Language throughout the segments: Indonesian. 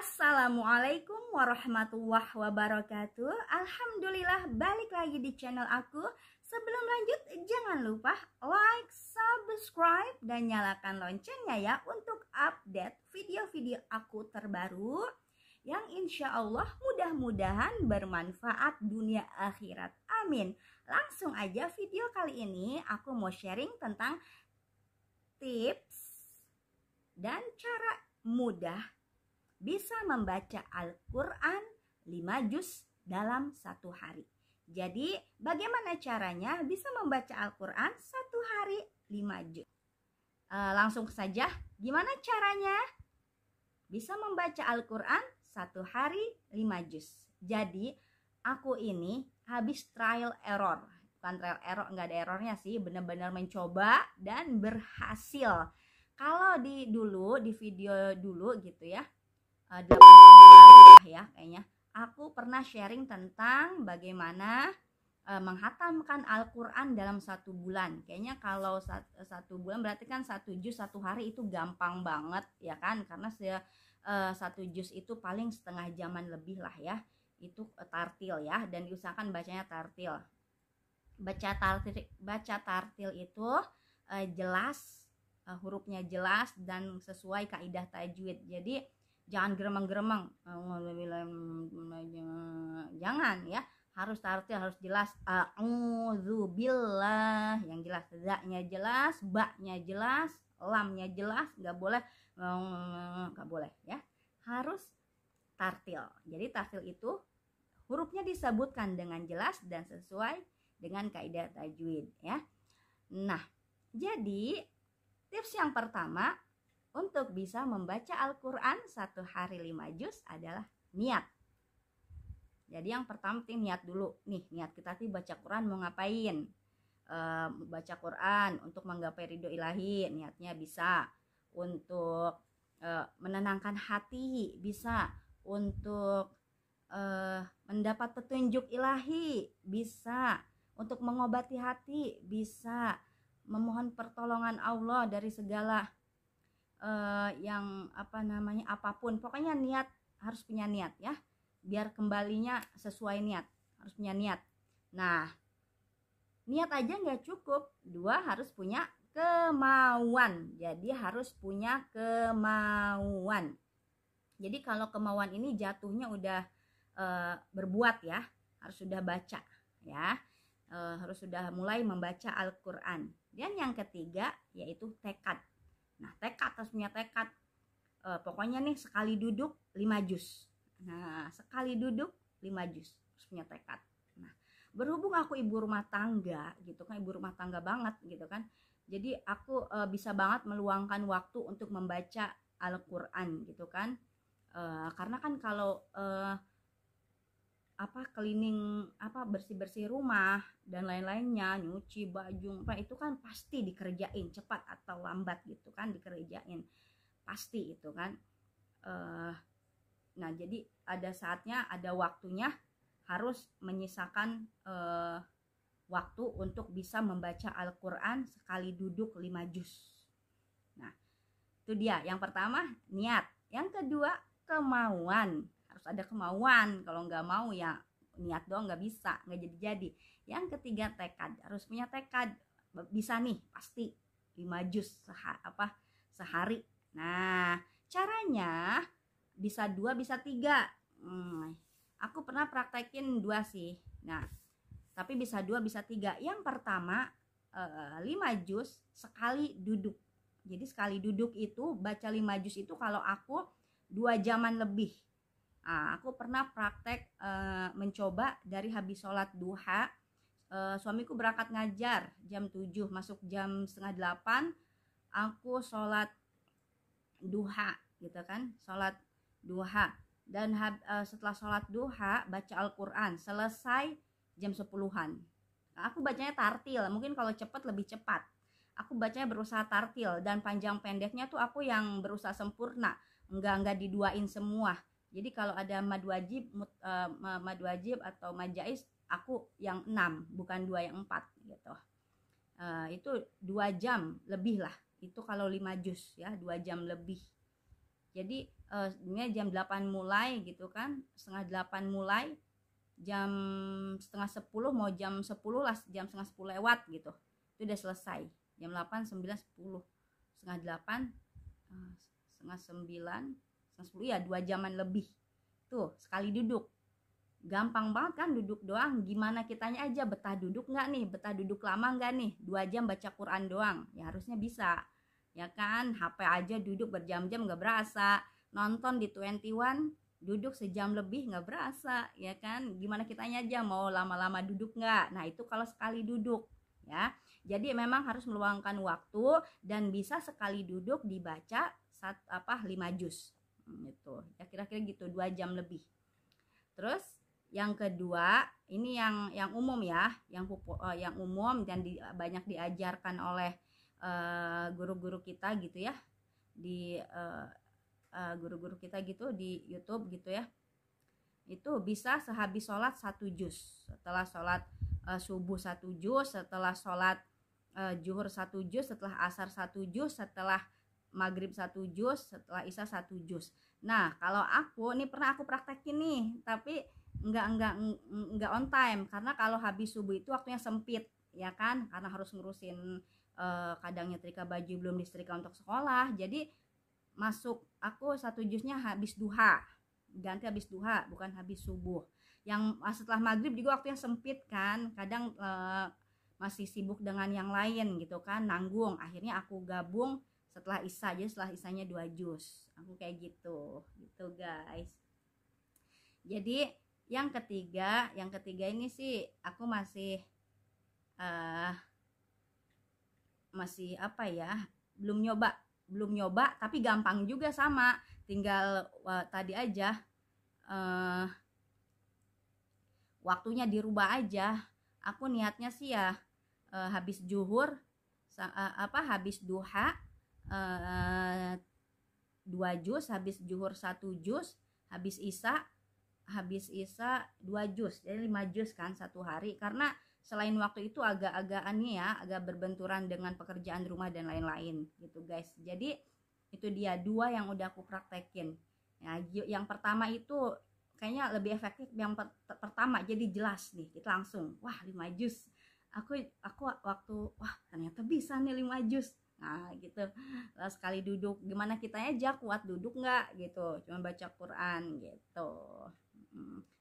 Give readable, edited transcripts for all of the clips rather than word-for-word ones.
Assalamualaikum warahmatullahi wabarakatuh. Alhamdulillah, balik lagi di channel aku. Sebelum lanjut, jangan lupa like, subscribe, dan nyalakan loncengnya ya untuk update video-video aku terbaru yang insya Allah mudah-mudahan bermanfaat dunia akhirat. Amin. Langsung aja, video kali ini aku mau sharing tentang tips dan cara mudah bisa membaca Al-Quran 5 juz dalam satu hari. Jadi bagaimana caranya bisa membaca Al-Quran satu hari 5 juz? Langsung saja, gimana caranya bisa membaca Al-Quran satu hari 5 juz? Jadi aku ini habis trial error. Bukan trial error, nggak ada errornya sih, benar-benar mencoba dan berhasil. Kalau di video dulu gitu ya, 8 tahun yang lalu lah ya kayaknya, aku pernah sharing tentang bagaimana menghatamkan Al-Quran dalam 1 bulan. Kayaknya kalau 1 bulan berarti kan 1 juz 1 hari itu gampang banget ya kan, karena 1 juz itu paling setengah jaman lebih lah ya. Itu tartil ya, dan diusahakan bacanya tartil. Baca tartil itu jelas, hurufnya jelas dan sesuai kaidah tajwid. Jadi jangan geremeng-geremeng, jangan ya, harus tartil, harus jelas. A'udzubillah yang jelas, za-nya jelas, ba-nya jelas, lamnya jelas, nggak boleh ya, harus tartil. Jadi tartil itu hurufnya disebutkan dengan jelas dan sesuai dengan kaidah tajwid ya. Nah, jadi tips yang pertama untuk bisa membaca Al-Quran satu hari 5 juz adalah niat. Jadi yang pertama niat dulu. Nih, niat kita baca Quran mau ngapain? Baca Quran untuk menggapai ridho ilahi, niatnya bisa. Untuk menenangkan hati, bisa. Untuk mendapat petunjuk ilahi, bisa. Untuk mengobati hati, bisa. Memohon pertolongan Allah dari segala apapun, pokoknya niat, harus punya niat ya, biar kembalinya sesuai niat, harus punya niat. Nah, niat aja nggak cukup, 2 harus punya kemauan. Jadi harus punya kemauan. Jadi kalau kemauan ini jatuhnya udah berbuat ya, harus sudah baca ya, harus sudah mulai membaca Al-Quran. Dan yang ketiga yaitu tekad. Nah, tekad, harus punya tekad. Pokoknya nih sekali duduk 5 juz. Nah, sekali duduk 5 juz, harus punya tekad. Nah, berhubung aku ibu rumah tangga gitu kan, ibu rumah tangga banget gitu kan. Jadi aku bisa banget meluangkan waktu untuk membaca Al-Quran gitu kan. Karena kan kalau cleaning, bersih-bersih rumah dan lain-lainnya, nyuci baju, itu kan pasti dikerjain cepat atau lambat gitu kan, dikerjain pasti itu kan. Nah, jadi ada saatnya, ada waktunya, harus menyisakan waktu untuk bisa membaca Al-Quran sekali duduk 5 juz. Nah, itu dia yang pertama, niat. Yang kedua, kemauan. Harus ada kemauan, kalau nggak mau ya niat doang nggak bisa, nggak jadi-jadi. Yang ketiga, tekad, harus punya tekad, bisa nih pasti 5 juz sehari. Nah, caranya bisa 2 bisa 3. Aku pernah praktekin 2 sih. Nah, tapi bisa 2 bisa 3. Yang pertama 5 juz sekali duduk. Jadi sekali duduk itu baca 5 juz itu kalau aku 2 jaman lebih. Aku pernah praktek mencoba dari habis sholat duha. Suamiku berangkat ngajar jam 7, masuk jam setengah 8, aku sholat duha gitu kan, sholat duha. Dan setelah sholat duha baca Al-Quran selesai jam 10-an. Aku bacanya tartil, mungkin kalau cepat lebih cepat. Aku bacanya berusaha tartil, dan panjang pendeknya tuh aku yang berusaha sempurna, enggak diduain semua. Jadi kalau ada mad wajib atau mad jaiz, aku yang 6, bukan 2 yang 4 gitu. Itu 2 jam lebih lah. Itu kalau 5 juz ya, 2 jam lebih. Jadi ini jam 8 mulai gitu kan, setengah 8 mulai, jam setengah 10 mau jam 10 lah, jam setengah 10 lewat gitu, itu udah selesai. Jam 8, 9, 10, setengah 8, setengah 9, setengah 10, ya 2 jaman lebih tuh sekali duduk. Gampang banget kan duduk doang. Gimana kitanya aja, betah duduk nggak nih, betah duduk lama nggak nih, 2 jam baca Quran doang, ya harusnya bisa ya kan. HP aja duduk berjam-jam nggak berasa, nonton di 21 duduk sejam lebih nggak berasa ya kan. Gimana kitanya aja mau lama-lama duduk nggak. Nah itu kalau sekali duduk ya. Jadi memang harus meluangkan waktu, dan bisa sekali duduk dibaca 5 juz gitu ya, kira-kira gitu, 2 jam lebih. Terus yang kedua, ini yang umum ya, yang umum dan banyak diajarkan oleh guru-guru kita gitu ya, di guru-guru kita gitu di YouTube gitu ya. Itu bisa sehabis sholat 1 juz, setelah sholat subuh 1 juz, setelah sholat zuhur 1 juz, setelah asar 1 juz, setelah maghrib 1 juz, setelah isya 1 juz. Nah kalau aku nih pernah aku praktekin nih, tapi enggak on time, karena kalau habis subuh itu waktunya sempit ya kan, karena harus ngurusin kadang nyetrika baju belum disetrika untuk sekolah. Jadi masuk aku 1 juznya habis duha, ganti habis duha bukan habis subuh. Yang setelah maghrib juga waktunya sempit kan, kadang masih sibuk dengan yang lain gitu kan, nanggung. Akhirnya aku gabung setelah isya, jadi setelah isyanya 2 juz, aku kayak gitu guys. Jadi yang ketiga ini sih aku masih apa ya, belum nyoba, tapi gampang juga, sama tinggal tadi aja waktunya dirubah aja. Aku niatnya sih ya habis zuhur habis duha 2 juz, habis zuhur 1 juz, habis isya 2 juz, jadi 5 juz kan satu hari. Karena selain waktu itu agak berbenturan dengan pekerjaan rumah dan lain-lain gitu guys. Jadi itu dia 2 yang udah aku praktekin ya. Yang pertama itu kayaknya lebih efektif yang pertama, jadi jelas nih, kita langsung 5 juz. Aku waktu ternyata bisa nih 5 juz. Nah gitu, sekali duduk. Gimana kitanya aja kuat duduk nggak gitu, cuma baca Quran gitu.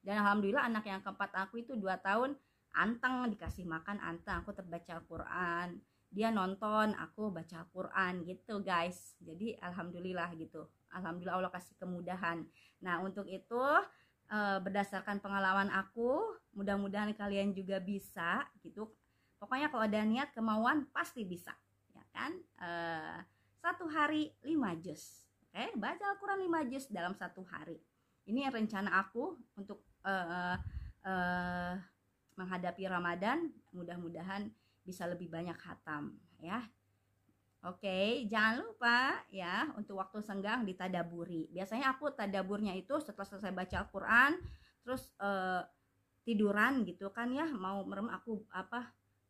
Dan alhamdulillah anak yang keempat aku itu 2 tahun anteng, dikasih makan anteng, aku terbaca Quran, dia nonton, aku baca Quran gitu guys. Jadi alhamdulillah gitu, alhamdulillah Allah kasih kemudahan. Nah untuk itu berdasarkan pengalaman aku, mudah-mudahan kalian juga bisa gitu. Pokoknya kalau ada niat, kemauan, pasti bisa ya kan. 1 hari 5 juz, oke, baca Al-Quran 5 juz dalam 1 hari. Ini rencana aku untuk menghadapi Ramadan, mudah-mudahan bisa lebih banyak khatam ya. Oke, jangan lupa ya untuk waktu senggang ditadaburi. Biasanya aku tadaburnya itu setelah selesai baca Al-Quran, terus tiduran gitu kan ya, mau merem aku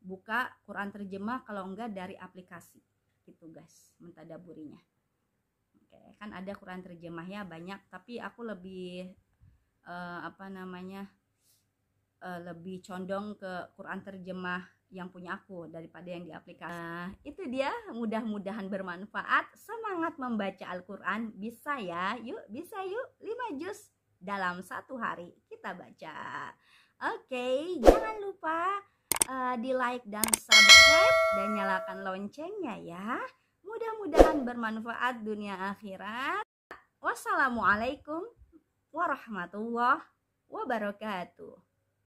buka Quran terjemah, kalau enggak dari aplikasi gitu guys, mentadaburinya. Oke, kan ada Quran terjemah ya banyak, tapi aku lebih lebih condong ke Quran terjemah yang punya aku daripada yang di aplikasi. Itu dia, mudah-mudahan bermanfaat. Semangat membaca Al-Quran, bisa ya, bisa yuk 5 juz dalam 1 hari kita baca. Oke, jangan lupa di like dan subscribe dan nyalakan loncengnya ya. Mudah-mudahan bermanfaat dunia akhirat. Wassalamualaikum warahmatullahi wabarakatuh.